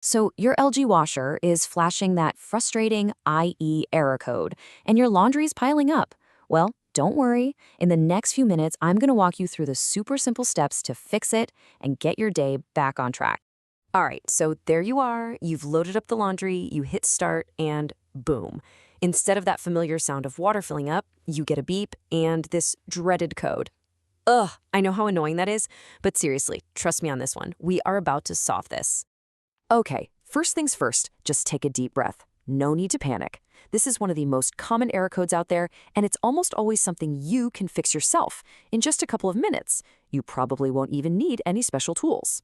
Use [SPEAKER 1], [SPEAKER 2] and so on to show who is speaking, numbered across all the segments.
[SPEAKER 1] So your LG washer is flashing that frustrating IE error code, and your laundry's piling up. Well, don't worry. In the next few minutes, I'm going to walk you through the super simple steps to fix it and get your day back on track. All right, so there you are. You've loaded up the laundry, you hit start, and boom. Instead of that familiar sound of water filling up, you get a beep and this dreaded code. Ugh, I know how annoying that is, but seriously, trust me on this one. We are about to solve this. Okay, first things first, just take a deep breath. No need to panic. This is one of the most common error codes out there, and it's almost always something you can fix yourself in just a couple of minutes. You probably won't even need any special tools.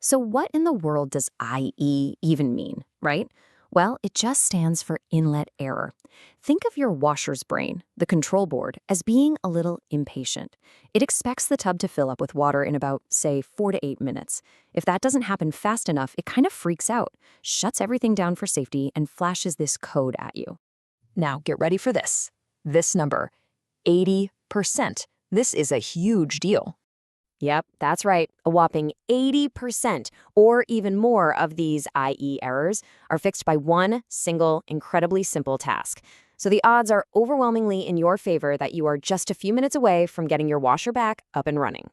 [SPEAKER 1] So what in the world does IE even mean, right? Well, it just stands for inlet error. Think of your washer's brain, the control board, as being a little impatient. It expects the tub to fill up with water in about, say, 4 to 8 minutes. If that doesn't happen fast enough, it kind of freaks out, shuts everything down for safety, and flashes this code at you. Now, get ready for this. This number, 80%. This is a huge deal. Yep, that's right. A whopping 80% or even more of these IE errors are fixed by one single, incredibly simple task. So the odds are overwhelmingly in your favor that you are just a few minutes away from getting your washer back up and running.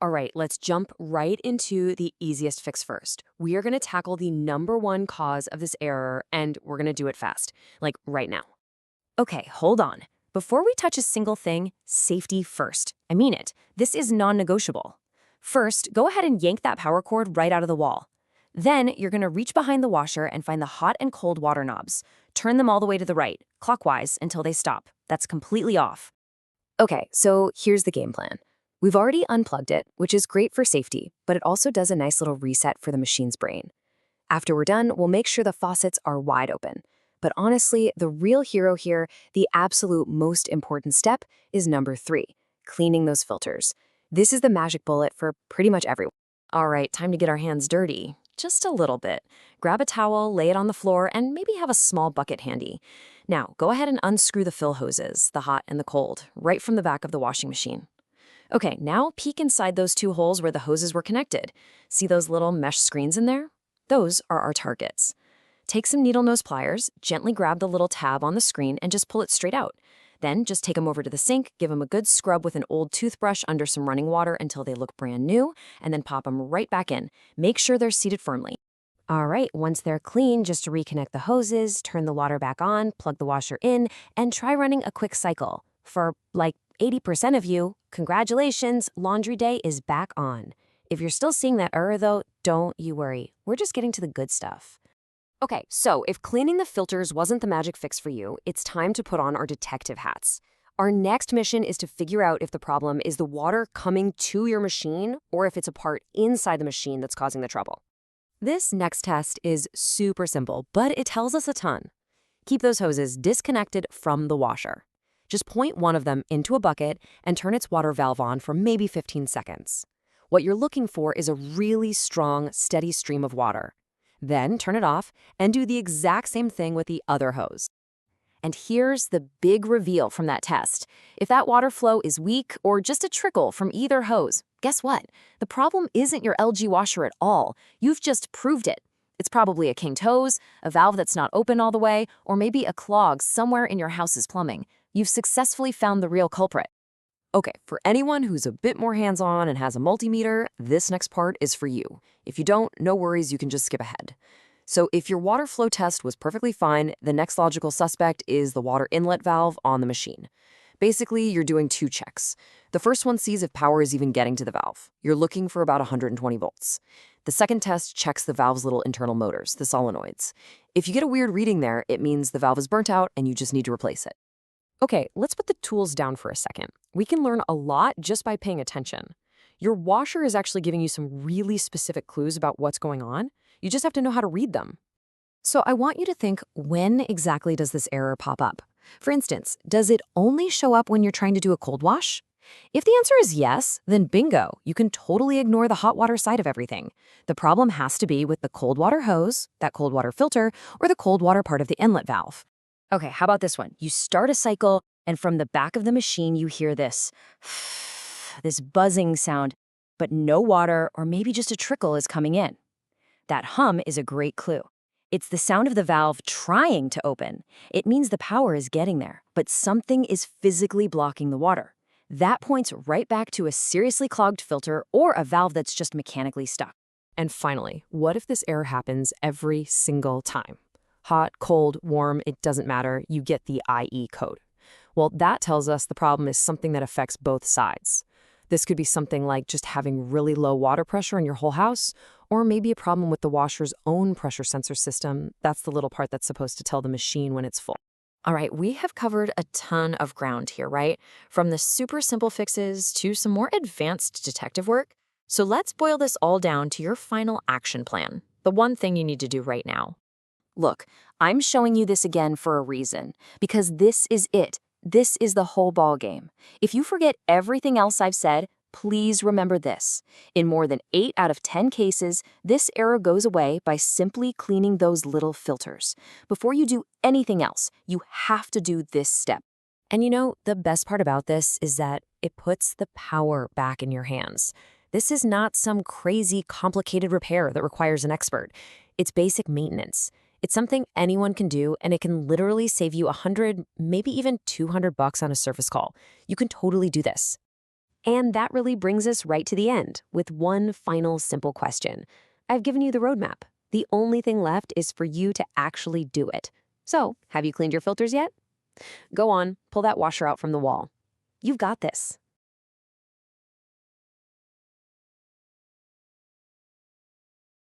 [SPEAKER 1] All right, let's jump right into the easiest fix first. We are going to tackle the number one cause of this error, and we're going to do it fast, like right now. Okay, hold on. Before we touch a single thing, safety first. I mean it. This is non-negotiable. First, go ahead and yank that power cord right out of the wall. Then, you're going to reach behind the washer and find the hot and cold water knobs. Turn them all the way to the right, clockwise, until they stop. That's completely off. Okay, so here's the game plan. We've already unplugged it, which is great for safety, but it also does a nice little reset for the machine's brain. After we're done, we'll make sure the faucets are wide open. But honestly, the real hero here, the absolute most important step, is number 3, cleaning those filters. This is the magic bullet for pretty much everyone. All right, time to get our hands dirty. Just a little bit. Grab a towel, lay it on the floor, and maybe have a small bucket handy. Now, go ahead and unscrew the fill hoses, the hot and the cold, right from the back of the washing machine. Okay, now peek inside those 2 holes where the hoses were connected. See those little mesh screens in there? Those are our targets. Take some needle nose pliers, gently grab the little tab on the screen, and just pull it straight out. Then just take them over to the sink, give them a good scrub with an old toothbrush under some running water until they look brand new, and then pop them right back in. Make sure they're seated firmly. All right, once they're clean, just to reconnect the hoses, turn the water back on, plug the washer in, and try running a quick cycle. For like 80% of you, congratulations, laundry day is back on. If you're still seeing that error though, don't you worry. We're just getting to the good stuff. Okay, so if cleaning the filters wasn't the magic fix for you, it's time to put on our detective hats. Our next mission is to figure out if the problem is the water coming to your machine or if it's a part inside the machine that's causing the trouble. This next test is super simple, but it tells us a ton. Keep those hoses disconnected from the washer. Just point one of them into a bucket and turn its water valve on for maybe 15 seconds. What you're looking for is a really strong, steady stream of water. Then turn it off and do the exact same thing with the other hose. And here's the big reveal from that test. If that water flow is weak or just a trickle from either hose, guess what? The problem isn't your LG washer at all. You've just proved it. It's probably a kinked hose, a valve that's not open all the way, or maybe a clog somewhere in your house's plumbing. You've successfully found the real culprit. Okay, for anyone who's a bit more hands-on and has a multimeter, this next part is for you. If you don't, no worries, you can just skip ahead. So if your water flow test was perfectly fine, the next logical suspect is the water inlet valve on the machine. Basically, you're doing 2 checks. The first one sees if power is even getting to the valve. You're looking for about 120 volts. The second test checks the valve's little internal motors, the solenoids. If you get a weird reading there, it means the valve is burnt out and you just need to replace it. Okay, let's put the tools down for a second. We can learn a lot just by paying attention. Your washer is actually giving you some really specific clues about what's going on. You just have to know how to read them. So I want you to think, when exactly does this error pop up? For instance, does it only show up when you're trying to do a cold wash? If the answer is yes, then bingo, you can totally ignore the hot water side of everything. The problem has to be with the cold water hose, that cold water filter, or the cold water part of the inlet valve. Okay, how about this one? You start a cycle, and from the back of the machine, you hear this buzzing sound, but no water or maybe just a trickle is coming in. That hum is a great clue. It's the sound of the valve trying to open. It means the power is getting there, but something is physically blocking the water. That points right back to a seriously clogged filter or a valve that's just mechanically stuck.
[SPEAKER 2] And finally, what if this error happens every single time? Hot, cold, warm, it doesn't matter, you get the IE code. Well, that tells us the problem is something that affects both sides. This could be something like just having really low water pressure in your whole house, or maybe a problem with the washer's own pressure sensor system. That's the little part that's supposed to tell the machine when it's full.
[SPEAKER 1] All right, we have covered a ton of ground here, right? From the super simple fixes to some more advanced detective work. So let's boil this all down to your final action plan, the one thing you need to do right now. Look, I'm showing you this again for a reason, because this is it. This is the whole ball game. If you forget everything else I've said, please remember this. In more than 8 out of 10 cases, this error goes away by simply cleaning those little filters. Before you do anything else, you have to do this step. And you know, the best part about this is that it puts the power back in your hands. This is not some crazy, complicated repair that requires an expert. It's basic maintenance. It's something anyone can do, and it can literally save you $100, maybe even $200 on a service call. You can totally do this. And that really brings us right to the end with one final simple question. I've given you the roadmap. The only thing left is for you to actually do it. So, have you cleaned your filters yet? Go on, pull that washer out from the wall. You've got this.